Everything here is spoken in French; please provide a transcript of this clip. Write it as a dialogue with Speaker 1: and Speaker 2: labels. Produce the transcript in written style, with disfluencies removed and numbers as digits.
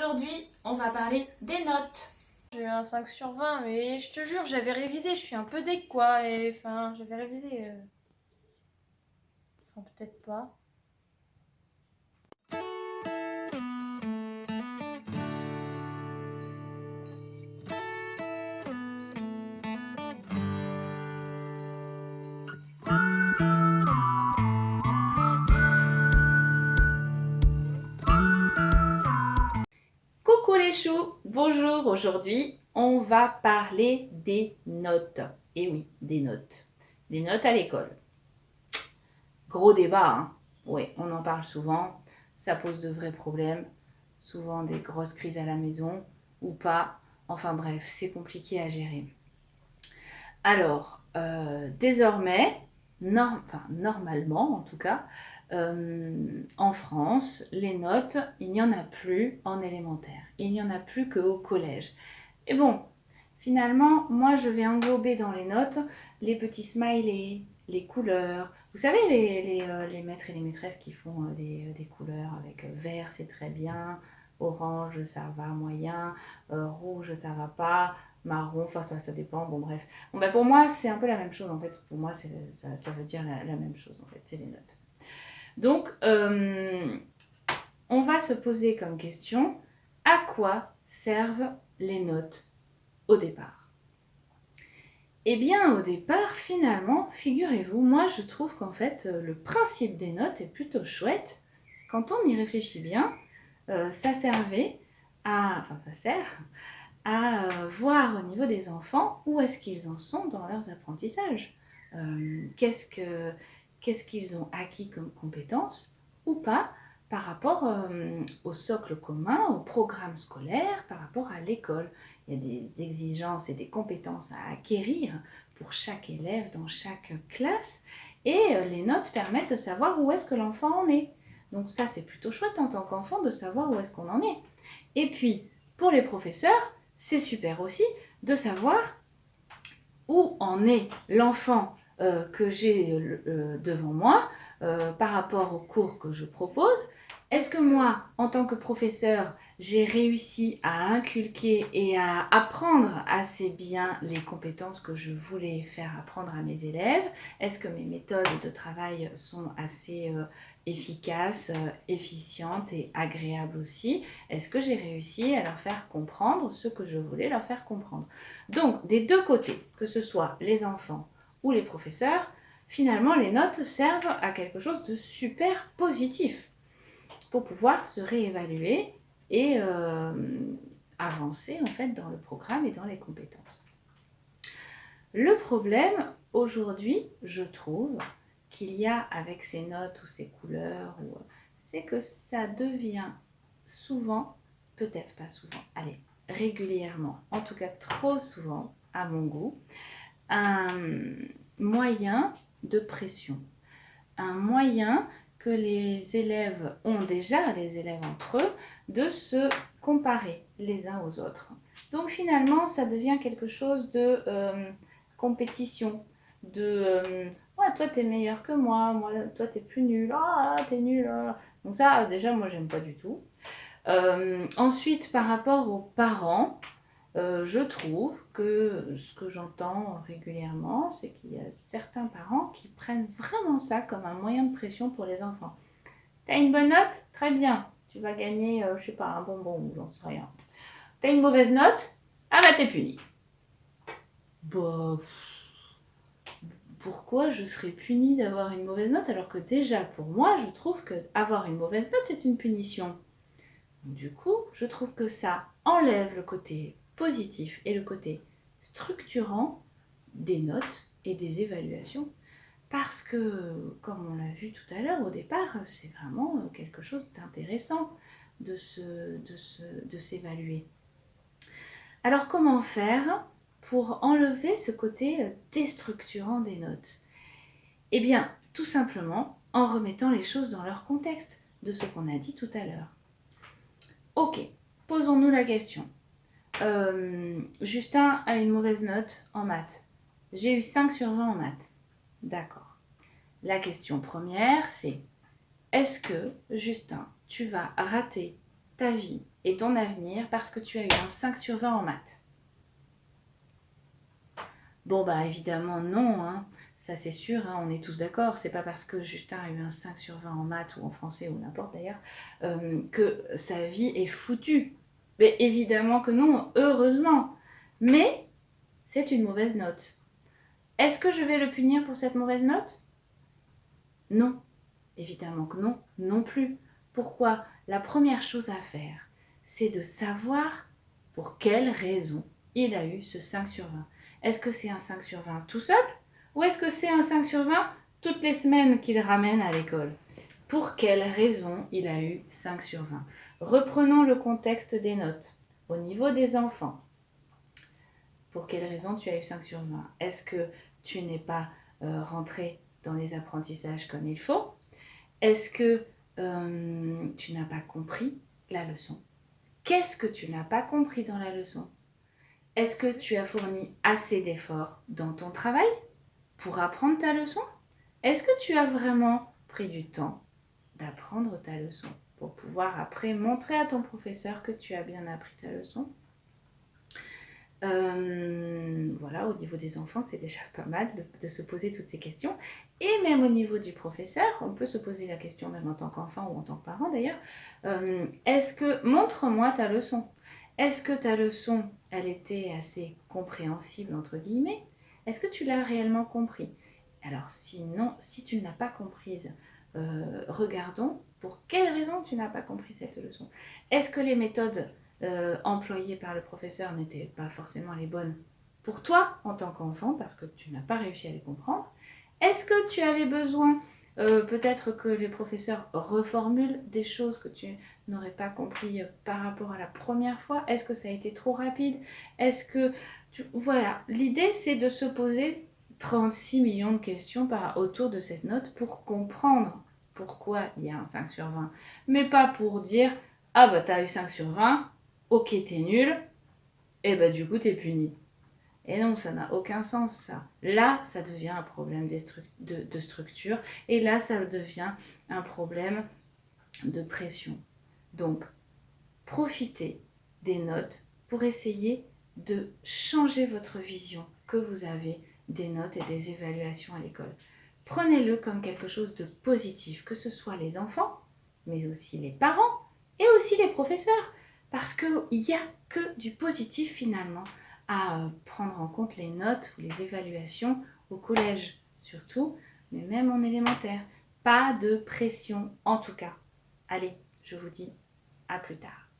Speaker 1: Aujourd'hui, on va parler des notes.
Speaker 2: J'ai eu un 5 sur 20, mais je te jure, j'avais révisé, je suis un peu deck quoi, et enfin, j'avais révisé. Enfin, peut-être pas.
Speaker 3: Coucou les choux, bonjour, aujourd'hui on va parler des notes. Et oui, des notes. Des notes à l'école. Gros débat, hein. Oui, on en parle souvent, ça pose de vrais problèmes, souvent des grosses crises à la maison ou pas. Enfin bref, c'est compliqué à gérer. Alors, désormais, normalement en tout cas, en France, les notes, il n'y en a plus en élémentaire. Il n'y en a plus qu'au collège. Et bon, finalement, moi, je vais englober dans les notes les petits smileys, les couleurs. Vous savez, les maîtres et les maîtresses qui font des couleurs avec vert, c'est très bien, orange, ça va moyen, rouge, ça va pas, marron, enfin ça dépend, bon bref. Bon, bah, pour moi, c'est un peu la même chose en fait. Pour moi, ça veut dire la même chose en fait, c'est les notes. Donc, on va se poser comme question, à quoi servent les notes au départ? Eh bien, au départ, finalement, figurez-vous, moi je trouve qu'en fait, le principe des notes est plutôt chouette. Quand on y réfléchit bien, ça servait enfin ça sert à voir au niveau des enfants où est-ce qu'ils en sont dans leurs apprentissages. Qu'est-ce qu'ils ont acquis comme compétences ou pas par rapport au socle commun, au programme scolaire, par rapport à l'école. Il y a des exigences et des compétences à acquérir pour chaque élève dans chaque classe et les notes permettent de savoir où est-ce que l'enfant en est. Donc ça, c'est plutôt chouette en tant qu'enfant de savoir où est-ce qu'on en est. Et puis, pour les professeurs, c'est super aussi de savoir où en est l'enfant que j'ai devant moi par rapport au cours que je propose. Est-ce que moi, en tant que professeur, j'ai réussi à inculquer et à apprendre assez bien les compétences que je voulais faire apprendre à mes élèves? Est-ce que mes méthodes de travail sont assez efficaces, efficientes et agréables aussi? Est-ce que j'ai réussi à leur faire comprendre ce que je voulais leur faire comprendre? Donc, des deux côtés, que ce soit les enfants ou les professeurs, finalement, les notes servent à quelque chose de super positif pour pouvoir se réévaluer et avancer en fait dans le programme et dans les compétences. Le problème aujourd'hui, je trouve, qu'il y a avec ces notes ou ces couleurs, c'est que ça devient souvent, peut-être pas souvent, allez, régulièrement, en tout cas trop souvent, à mon goût, un moyen de pression, un moyen que les élèves ont déjà, les élèves entre eux, de se comparer les uns aux autres. Donc finalement, ça devient quelque chose de compétition, de ouais, toi t'es meilleur que moi, toi t'es plus nul, ah t'es nul. Ah. Donc ça, déjà, moi j'aime pas du tout. Ensuite, par rapport aux parents, je trouve que ce que j'entends régulièrement, c'est qu'il y a certains parents qui prennent vraiment ça comme un moyen de pression pour les enfants. T'as une bonne note? Très bien. Tu vas gagner, je sais pas, un bonbon ou j'en sais rien. T'as une mauvaise note? Ah bah t'es puni. Bah, pourquoi je serais punie d'avoir une mauvaise note alors que déjà pour moi je trouve que avoir une mauvaise note c'est une punition. Du coup, je trouve que ça enlève le côté positif et le côté structurant des notes et des évaluations. Parce que, comme on l'a vu tout à l'heure, au départ, c'est vraiment quelque chose d'intéressant de s'évaluer. Alors, comment faire pour enlever ce côté déstructurant des notes? Eh bien, tout simplement en remettant les choses dans leur contexte de ce qu'on a dit tout à l'heure. Ok, posons-nous la question. Justin a une mauvaise note en maths. J'ai eu 5 sur 20 en maths. D'accord. La question première, c'est est-ce que, Justin, tu vas rater ta vie et ton avenir parce que tu as eu un 5 sur 20 en maths? Bon, bah évidemment non, hein. Ça c'est sûr, hein, on est tous d'accord. C'est pas parce que Justin a eu un 5 sur 20 en maths ou en français ou n'importe d'ailleurs que sa vie est foutue. Mais évidemment que non, heureusement. Mais c'est une mauvaise note. Est-ce que je vais le punir pour cette mauvaise note? Non, évidemment que non, non plus. Pourquoi? La première chose à faire, c'est de savoir pour quelle raison il a eu ce 5 sur 20. Est-ce que c'est un 5 sur 20 tout seul? Ou est-ce que c'est un 5 sur 20 toutes les semaines qu'il ramène à l'école? Pour quelle raison il a eu 5 sur 20? Reprenons le contexte des notes. Au niveau des enfants, pour quelle raison tu as eu 5 sur 20? Est-ce que tu n'es pas rentré dans les apprentissages comme il faut? Est-ce que tu n'as pas compris la leçon? Qu'est-ce que tu n'as pas compris dans la leçon? Est-ce que tu as fourni assez d'efforts dans ton travail pour apprendre ta leçon? Est-ce que tu as vraiment pris du temps d'apprendre ta leçon pour pouvoir après montrer à ton professeur que tu as bien appris ta leçon? Voilà, au niveau des enfants, c'est déjà pas mal de se poser toutes ces questions. Et même au niveau du professeur, on peut se poser la question, même en tant qu'enfant ou en tant que parent d'ailleurs, montre-moi ta leçon. Est-ce que ta leçon, elle était assez compréhensible, entre guillemets? Est-ce que tu l'as réellement compris? Alors sinon, si tu ne l'as pas comprise, regardons pour quelle raison tu n'as pas compris cette leçon. Est-ce que les méthodes employées par le professeur n'étaient pas forcément les bonnes pour toi en tant qu'enfant parce que tu n'as pas réussi à les comprendre? Est-ce que tu avais besoin peut-être que les professeurs reformulent des choses que tu n'aurais pas compris par rapport à la première fois? Est-ce que ça a été trop rapide? Est-ce que Voilà, l'idée c'est de se poser 36 millions de questions autour de cette note pour comprendre pourquoi il y a un 5 sur 20. Mais pas pour dire « Ah bah t'as eu 5 sur 20, ok t'es nul, et bah du coup t'es puni ». Et non, ça n'a aucun sens ça. Là, ça devient un problème de structure et là, ça devient un problème de pression. Donc, profitez des notes pour essayer de changer votre vision que vous avez des notes et des évaluations à l'école. Prenez-le comme quelque chose de positif, que ce soit les enfants, mais aussi les parents et aussi les professeurs. Parce qu'il n'y a que du positif finalement à prendre en compte les notes ou les évaluations au collège surtout, mais même en élémentaire. Pas de pression en tout cas. Allez, je vous dis à plus tard.